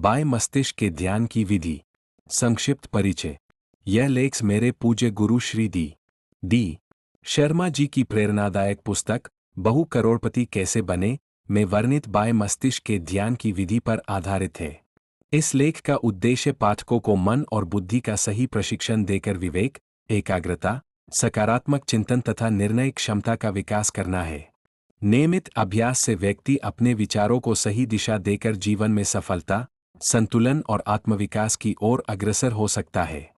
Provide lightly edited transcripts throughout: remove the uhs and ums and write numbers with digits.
बाएं मस्तिष्क के ध्यान की विधि। संक्षिप्त परिचय। यह लेख मेरे पूज्य गुरु श्री डी शर्मा जी की प्रेरणादायक पुस्तक बहु करोड़पति कैसे बने में वर्णित बाएं मस्तिष्क के ध्यान की विधि पर आधारित है। इस लेख का उद्देश्य पाठकों को मन और बुद्धि का सही प्रशिक्षण देकर विवेक, एकाग्रता, सकारात्मक चिंतन तथा निर्णय क्षमता का विकास करना है। नियमित अभ्यास से व्यक्ति अपने विचारों को सही दिशा देकर जीवन में सफलता, संतुलन और आत्मविकास की ओर अग्रसर हो सकता है।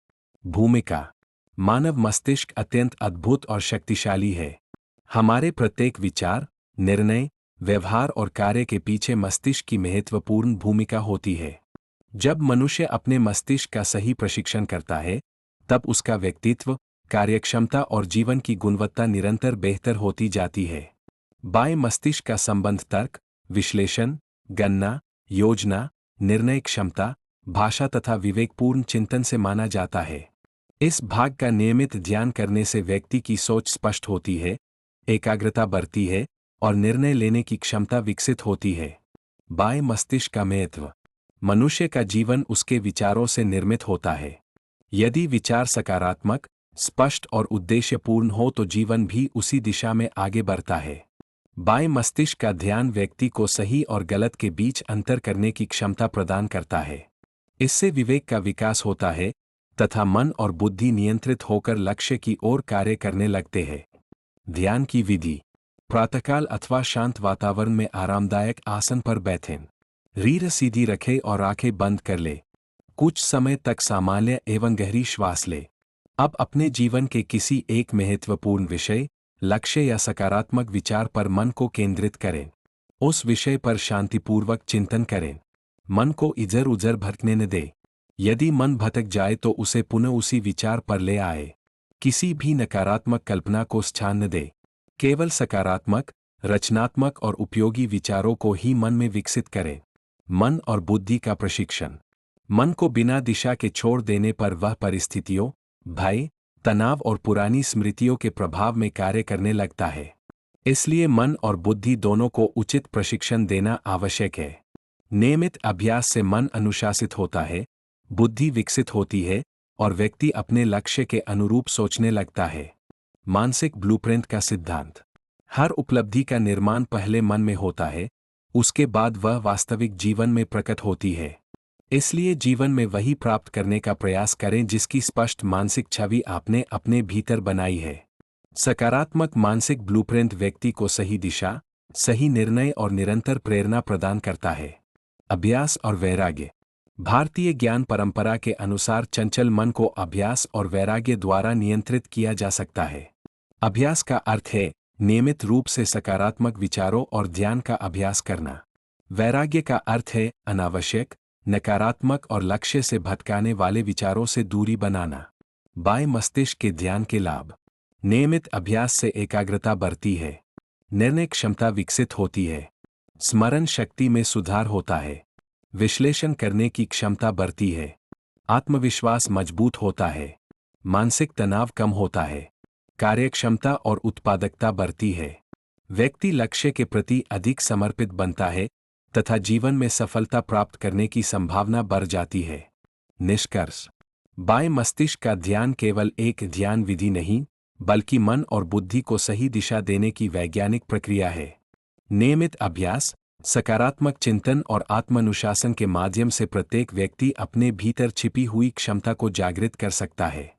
भूमिका। मानव मस्तिष्क अत्यंत अद्भुत और शक्तिशाली है। हमारे प्रत्येक विचार, निर्णय, व्यवहार और कार्य के पीछे मस्तिष्क की महत्वपूर्ण भूमिका होती है। जब मनुष्य अपने मस्तिष्क का सही प्रशिक्षण करता है, तब उसका व्यक्तित्व, कार्यक्षमता और जीवन की गुणवत्ता निरंतर बेहतर होती जाती है। बाएं मस्तिष्क का संबंध तर्क, विश्लेषण, गणना, योजना, निर्णय क्षमता, भाषा तथा विवेकपूर्ण चिंतन से माना जाता है। इस भाग का नियमित ध्यान करने से व्यक्ति की सोच स्पष्ट होती है, एकाग्रता बढ़ती है और निर्णय लेने की क्षमता विकसित होती है। बाएं मस्तिष्क का महत्व। मनुष्य का जीवन उसके विचारों से निर्मित होता है। यदि विचार सकारात्मक, स्पष्ट और उद्देश्यपूर्ण हो तो जीवन भी उसी दिशा में आगे बढ़ता है। बाएं मस्तिष्क का ध्यान व्यक्ति को सही और गलत के बीच अंतर करने की क्षमता प्रदान करता है। इससे विवेक का विकास होता है तथा मन और बुद्धि नियंत्रित होकर लक्ष्य की ओर कार्य करने लगते हैं। ध्यान की विधि। प्रातःकाल अथवा शांत वातावरण में आरामदायक आसन पर बैठें। रीढ़ सीधी रखें और आंखें बंद कर ले। कुछ समय तक सामान्य एवं गहरी श्वास ले। अब अपने जीवन के किसी एक महत्वपूर्ण विषय, लक्ष्य या सकारात्मक विचार पर मन को केंद्रित करें। उस विषय पर शांतिपूर्वक चिंतन करें। मन को इधर उधर भटकने न दे। यदि मन भटक जाए तो उसे पुनः उसी विचार पर ले आए। किसी भी नकारात्मक कल्पना को स्थान न दे। केवल सकारात्मक, रचनात्मक और उपयोगी विचारों को ही मन में विकसित करें। मन और बुद्धि का प्रशिक्षण। मन को बिना दिशा के छोड़ देने पर वह परिस्थितियों, भय, तनाव और पुरानी स्मृतियों के प्रभाव में कार्य करने लगता है। इसलिए मन और बुद्धि दोनों को उचित प्रशिक्षण देना आवश्यक है। नियमित अभ्यास से मन अनुशासित होता है, बुद्धि विकसित होती है और व्यक्ति अपने लक्ष्य के अनुरूप सोचने लगता है। मानसिक ब्लूप्रिंट का सिद्धांत। हर उपलब्धि का निर्माण पहले मन में होता है, उसके बाद वह वास्तविक जीवन में प्रकट होती है। इसलिए जीवन में वही प्राप्त करने का प्रयास करें जिसकी स्पष्ट मानसिक छवि आपने अपने भीतर बनाई है। सकारात्मक मानसिक ब्लूप्रिंट व्यक्ति को सही दिशा, सही निर्णय और निरंतर प्रेरणा प्रदान करता है। अभ्यास और वैराग्य। भारतीय ज्ञान परंपरा के अनुसार चंचल मन को अभ्यास और वैराग्य द्वारा नियंत्रित किया जा सकता है। अभ्यास का अर्थ है नियमित रूप से सकारात्मक विचारों और ध्यान का अभ्यास करना। वैराग्य का अर्थ है अनावश्यक, नकारात्मक और लक्ष्य से भटकाने वाले विचारों से दूरी बनाना। बाएं मस्तिष्क के ध्यान के लाभ। नियमित अभ्यास से एकाग्रता बढ़ती है, निर्णय क्षमता विकसित होती है, स्मरण शक्ति में सुधार होता है, विश्लेषण करने की क्षमता बढ़ती है, आत्मविश्वास मजबूत होता है, मानसिक तनाव कम होता है, कार्यक्षमता और उत्पादकता बढ़ती है, व्यक्ति लक्ष्य के प्रति अधिक समर्पित बनता है तथा जीवन में सफलता प्राप्त करने की संभावना बढ़ जाती है। निष्कर्ष। बाएं मस्तिष्क का ध्यान केवल एक ध्यान विधि नहीं, बल्कि मन और बुद्धि को सही दिशा देने की वैज्ञानिक प्रक्रिया है। नियमित अभ्यास, सकारात्मक चिंतन और आत्मानुशासन के माध्यम से प्रत्येक व्यक्ति अपने भीतर छिपी हुई क्षमता को जागृत कर सकता है।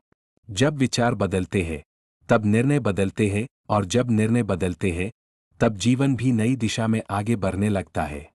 जब विचार बदलते हैं, तब निर्णय बदलते हैं और जब निर्णय बदलते हैं, तब जीवन भी नई दिशा में आगे बढ़ने लगता है।